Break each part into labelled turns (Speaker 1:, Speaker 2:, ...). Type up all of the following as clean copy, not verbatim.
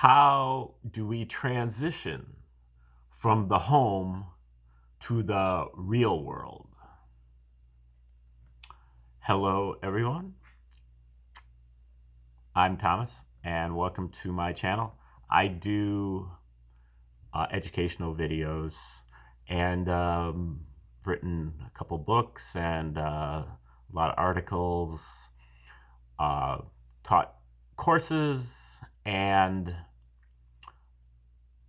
Speaker 1: How do we transition from the home to the real world? Hello, everyone. I'm Thomas, and welcome to my channel. I do educational videos and written a couple books and a lot of articles, taught courses, and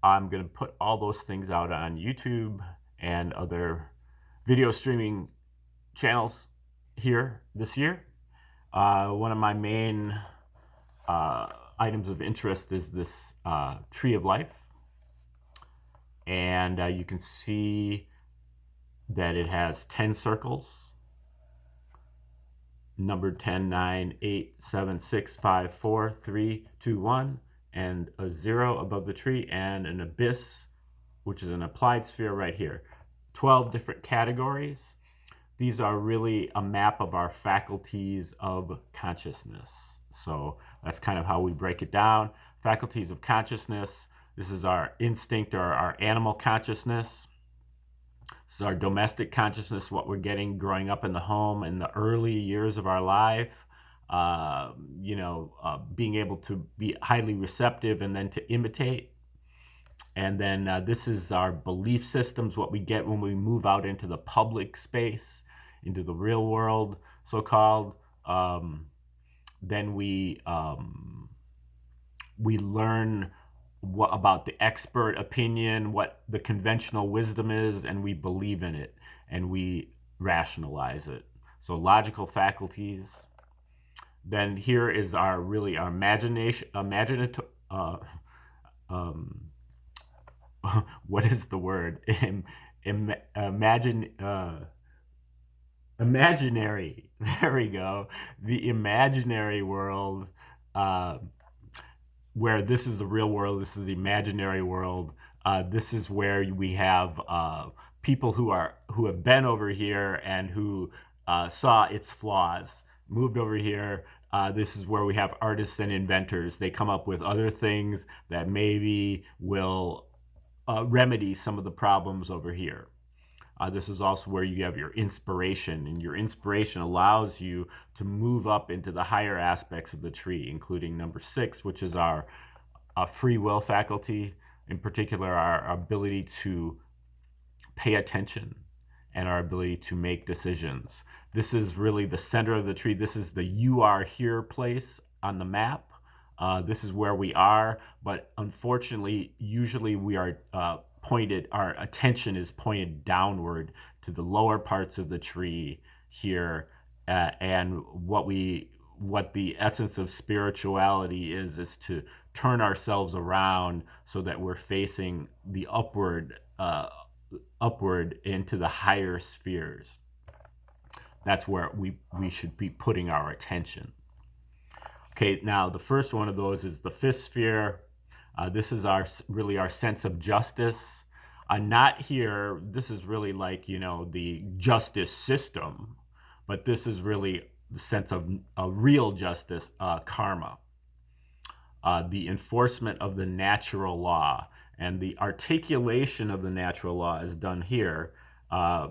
Speaker 1: I'm going to put all those things out on YouTube and other video streaming channels here this year. One of my main items of interest is this tree of life. And you can see that it has 10 circles, numbered 10, 9, 8, 7, 6, 5, 4, 3, 2, 1, and a 0 above the tree, and an abyss, which is an applied sphere right here. 12 different categories. These are really a map of our faculties of consciousness. So that's kind of how we break it down. Faculties of consciousness. This is our instinct or our animal consciousness. This is our domestic consciousness, what we're getting growing up in the home in the early years of our life. Being able to be highly receptive and then to imitate. And then this is our belief systems, what we get when we move out into the public space, into the real world, so-called. Then we learn what about the expert opinion, what the conventional wisdom is, and we believe in it, and we rationalize it. So logical faculties. Then here is our imagination, what is the word? Imaginary. There we go. The imaginary world, where this is the real world, this is the imaginary world. This is where we have people who have been over here and who saw its flaws, moved over here. This is where we have artists and inventors. They come up with other things that maybe will remedy some of the problems over here. This is also where you have your inspiration, and your inspiration allows you to move up into the higher aspects of the tree, including number 6, which is our free will faculty, in particular our ability to pay attention and our ability to make decisions. This is really the center of the tree. This is the you are here place on the map. This is where we are, but unfortunately, usually we are our attention is pointed downward to the lower parts of the tree here, and what the essence of spirituality is to turn ourselves around so that we're facing the upward into the higher spheres. That's where we should be putting our attention. Okay, now the first one of those is the 5th sphere. This is really our sense of justice. Not here, this is really like, the justice system, but this is really the sense of real justice, karma. The enforcement of the natural law and the articulation of the natural law is done here.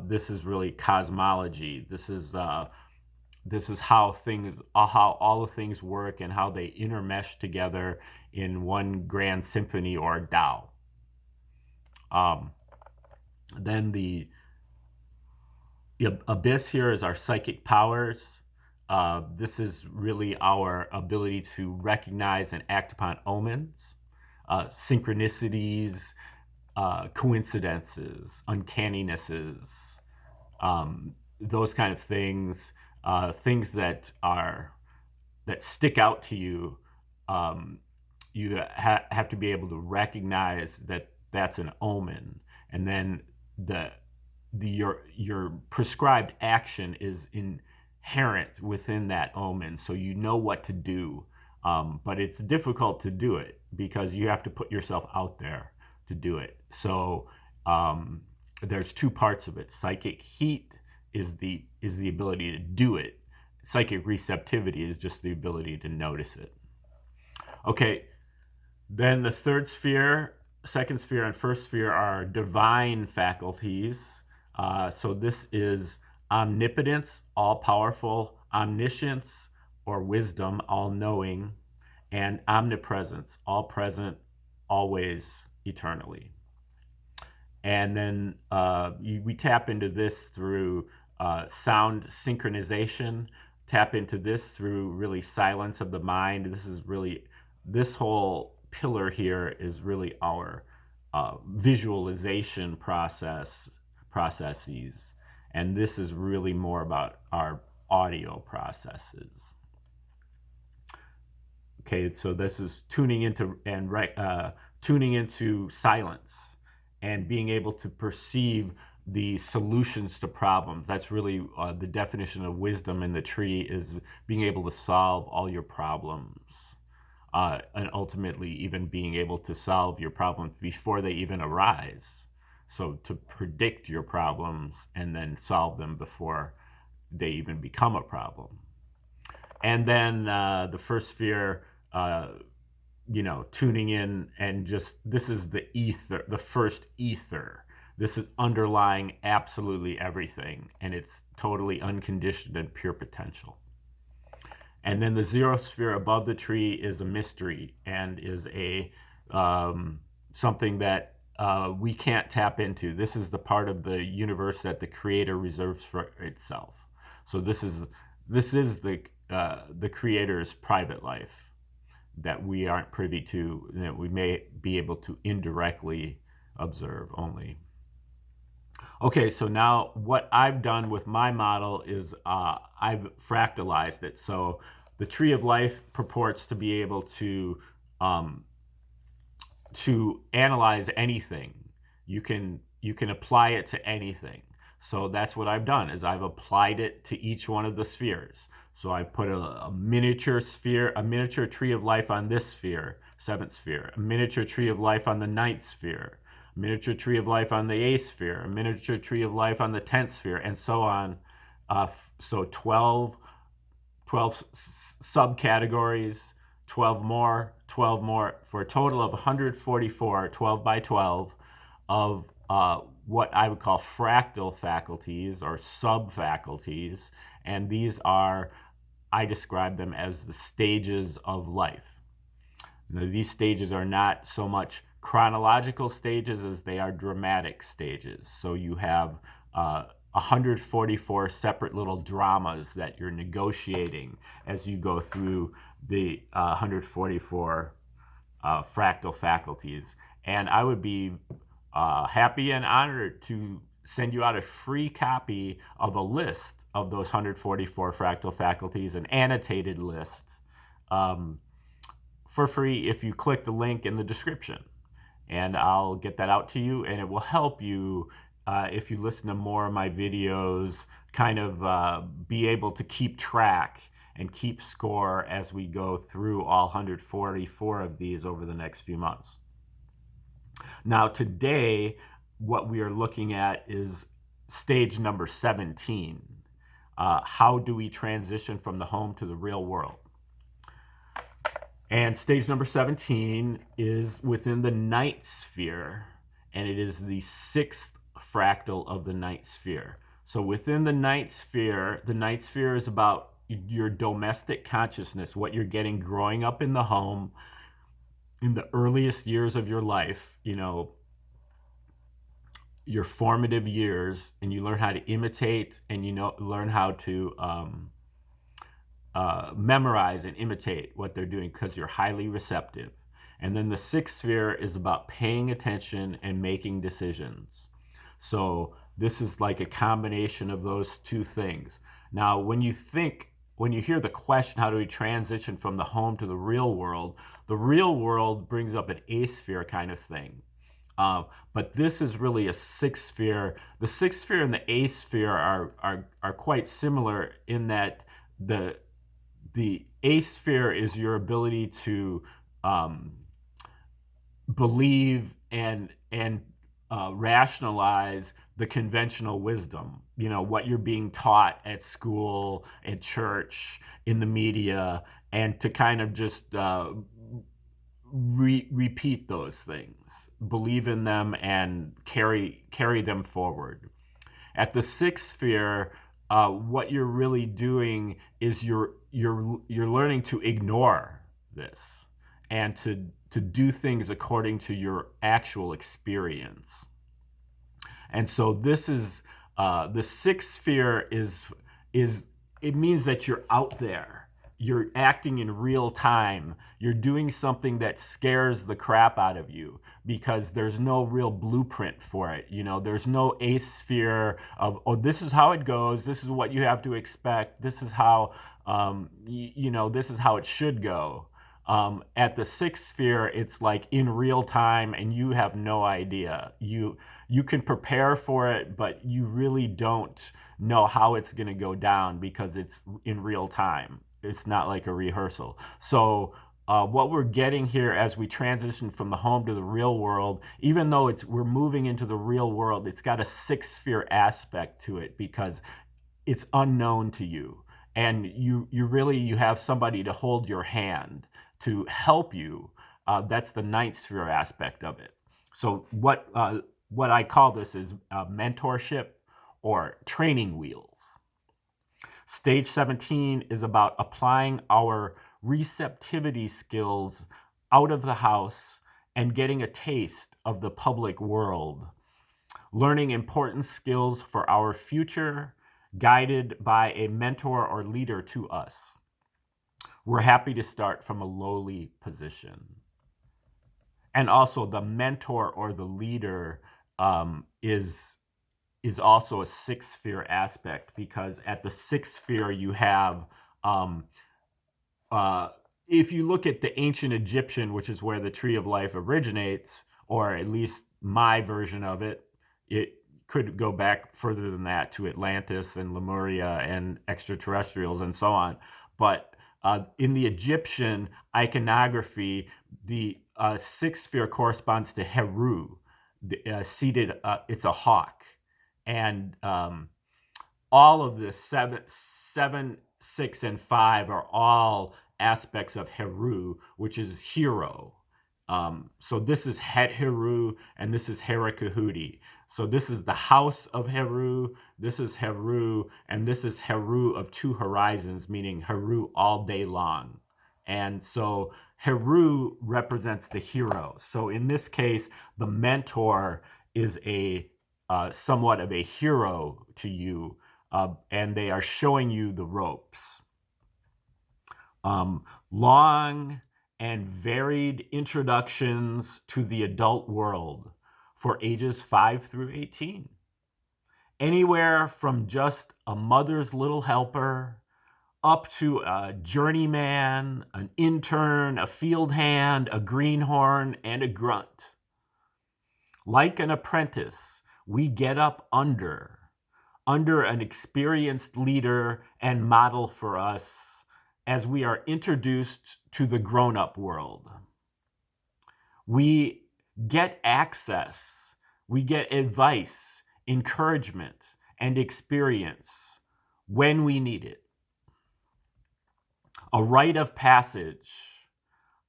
Speaker 1: This is really cosmology. This is how all the things work and how they intermesh together in one grand symphony or Tao. Then the abyss here is our psychic powers. This is really our ability to recognize and act upon omens, synchronicities, coincidences, uncanninesses, those kind of things. Things that stick out to you, you have to be able to recognize that that's an omen, and then your prescribed action is inherent within that omen, so you know what to do. But it's difficult to do it because you have to put yourself out there to do it. So there's 2 parts of it. Psychic heat is the ability to do it. Psychic receptivity is just the ability to notice it. Okay, Then the third sphere, second sphere, and first sphere are divine faculties. So this is omnipotence, all powerful, omniscience or wisdom, all knowing, and omnipresence, all present, always, eternally. And then we tap into this through sound synchronization, tap into this through really silence of the mind. This whole pillar here is really our visualization processes. And this is really more about our audio processes. Okay, so this is tuning into silence and being able to perceive the solutions to problems. That's really the definition of wisdom in the tree, is being able to solve all your problems, and ultimately even being able to solve your problems before they even arise. So to predict your problems and then solve them before they even become a problem. And then the first sphere, tuning in, and just, this is the ether, the first ether. This is underlying absolutely everything, and it's totally unconditioned and pure potential. And then the zero sphere above the tree is a mystery, and is a something that we can't tap into. This is the part of the universe that the creator reserves for itself. So this is the creator's private life that we aren't privy to, that we may be able to indirectly observe only. Okay, so now what I've done with my model is I've fractalized it. So the tree of life purports to be able to analyze anything. You can apply it to anything. So that's what I've done, is I've applied it to each one of the spheres. So I put a miniature sphere, a miniature tree of life on this sphere, seventh sphere, a miniature tree of life on the ninth sphere, a miniature tree of life on the eighth sphere, a miniature tree of life on the 10th sphere, and so on. So 12 subcategories, 12 more, for a total of 144, 12 by 12, of what I would call fractal faculties or sub-faculties. And these are, I describe them as the stages of life. Now, these stages are not so much chronological stages as they are dramatic stages. So you have 144 separate little dramas that you're negotiating as you go through the 144 fractal faculties. And I would be happy and honored to send you out a free copy of a list of those 144 fractal faculties, an annotated list, for free if you click the link in the description. And I'll get that out to you, and it will help you if you listen to more of my videos, kind of be able to keep track and keep score as we go through all 144 of these over the next few months. Now today, what we are looking at is stage number 17. How do we transition from the home to the real world? And stage number 17 is within the ninth sphere, and it is the sixth fractal of the ninth sphere. So within the ninth sphere is about your domestic consciousness, what you're getting growing up in the home in the earliest years of your life, your formative years, and you learn how to imitate, and learn how to memorize and imitate what they're doing because you're highly receptive. And then the sixth sphere is about paying attention and making decisions. So this is like a combination of those two things. Now, when you hear the question, how do we transition from the home to the real world brings up an eighth sphere kind of thing. But this is really a sixth sphere. The sixth sphere and the eighth sphere are quite similar in that the eighth sphere is your ability to believe and rationalize the conventional wisdom, what you're being taught at school, at church, in the media, and to kind of just repeat those things, believe in them, and carry them forward. At the sixth sphere, what you're really doing is you're learning to ignore this and to do things according to your actual experience. And so this is the sixth sphere is it means that you're out there. You're acting in real time. You're doing something that scares the crap out of you because there's no real blueprint for it. You know, there's no ace sphere of, oh, this is how it goes. This is what you have to expect. This is how, this is how it should go. At the sixth sphere, it's like in real time, and you have no idea. You can prepare for it, but you really don't know how it's going to go down because it's in real time. It's not like a rehearsal. So what we're getting here as we transition from the home to the real world, even though we're moving into the real world, it's got a sixth sphere aspect to it because it's unknown to you. And you have somebody to hold your hand, to help you. That's the ninth sphere aspect of it. So what I call this is mentorship or training wheels. Stage 17 is about applying our receptivity skills out of the house and getting a taste of the public world, learning important skills for our future, guided by a mentor or leader to us. We're happy to start from a lowly position. And also the mentor or the leader is also a sixth sphere aspect, because at the sixth sphere you have, if you look at the ancient Egyptian, which is where the tree of life originates, or at least my version of it, it could go back further than that to Atlantis and Lemuria and extraterrestrials and so on. But in the Egyptian iconography, the sixth sphere corresponds to Heru, seated, it's a hawk. And all of the seven, 6, and 5 are all aspects of Heru, which is hero. So this is Het Heru, and this is Herakahudi. So this is the house of Heru, this is Heru, and this is Heru of two horizons, meaning Heru all day long. And so Heru represents the hero. So in this case, the mentor is somewhat of a hero to you, and they are showing you the ropes. Long and varied introductions to the adult world for ages 5 through 18. Anywhere from just a mother's little helper up to a journeyman, an intern, a field hand, a greenhorn, and a grunt. Like an apprentice, we get up under an experienced leader and model for us as we are introduced to the grown-up world. We get access, we get advice, encouragement, and experience when we need it. A rite of passage,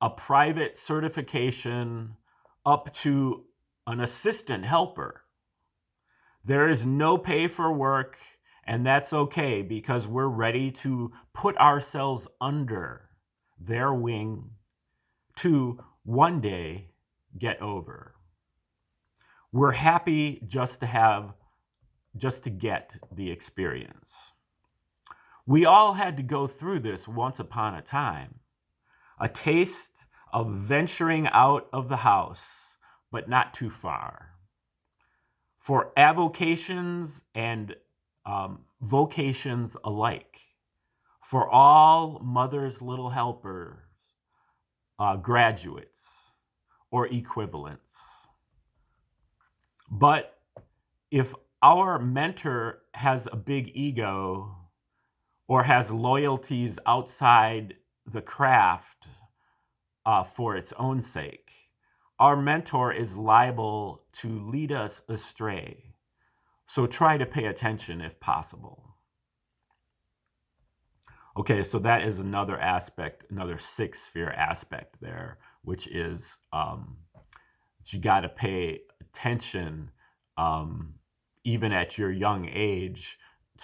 Speaker 1: a private certification up to an assistant helper. There is no pay for work, and that's okay because we're ready to put ourselves under their wing to one day get over. We're happy just to get the experience. We all had to go through this once upon a time. A taste of venturing out of the house, but not too far. For avocations and vocations alike. For all mother's little helpers, graduates, or equivalents. But if our mentor has a big ego or has loyalties outside the craft for its own sake, our mentor is liable to lead us astray. So try to pay attention if possible. Okay, so that is another aspect, another sixth sphere aspect there, which is you got to pay attention even at your young age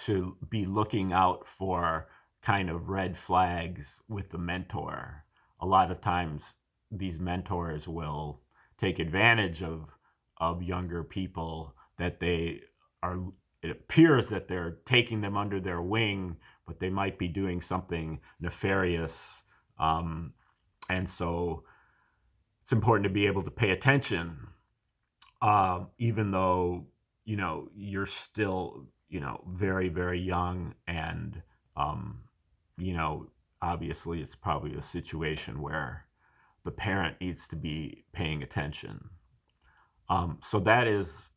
Speaker 1: to be looking out for kind of red flags with the mentor. A lot of times these mentors will take advantage of younger people, that they are, it appears that they're taking them under their wing, but they might be doing something nefarious. And so it's important to be able to pay attention, even though, you're still, very, very young. And, obviously it's probably a situation where the parent needs to be paying attention. So that is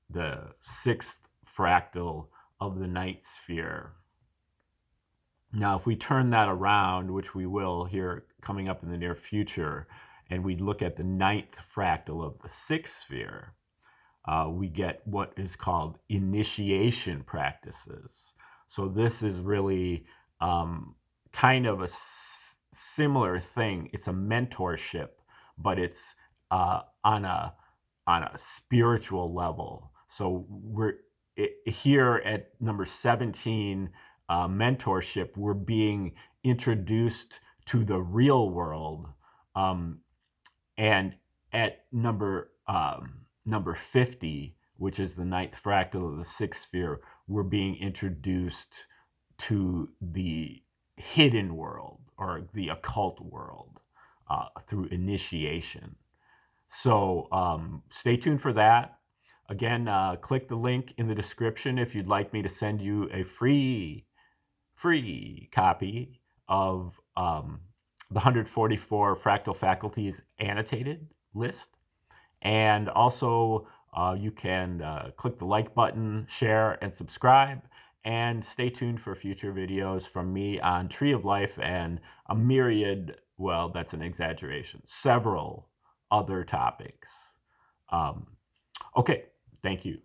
Speaker 1: the sixth fractal of the night sphere. Now, if we turn that around, which we will here coming up in the near future, and we look at the ninth fractal of the sixth sphere, we get what is called initiation practices. So this is really kind of a similar thing. It's a mentorship, but it's on a spiritual level. So we're here at number 17, mentorship. We're being introduced to the real world, and at number 50, which is the ninth fractal of the sixth sphere, we're being introduced to the hidden world or the occult world through initiation. So stay tuned for that. Again, click the link in the description if you'd like me to send you a free copy of the 144 Fractal Faculties Annotated list. And also, you can click the like button, share, and subscribe. And stay tuned for future videos from me on Tree of Life and a myriad, well, that's an exaggeration, several other topics. Okay, thank you.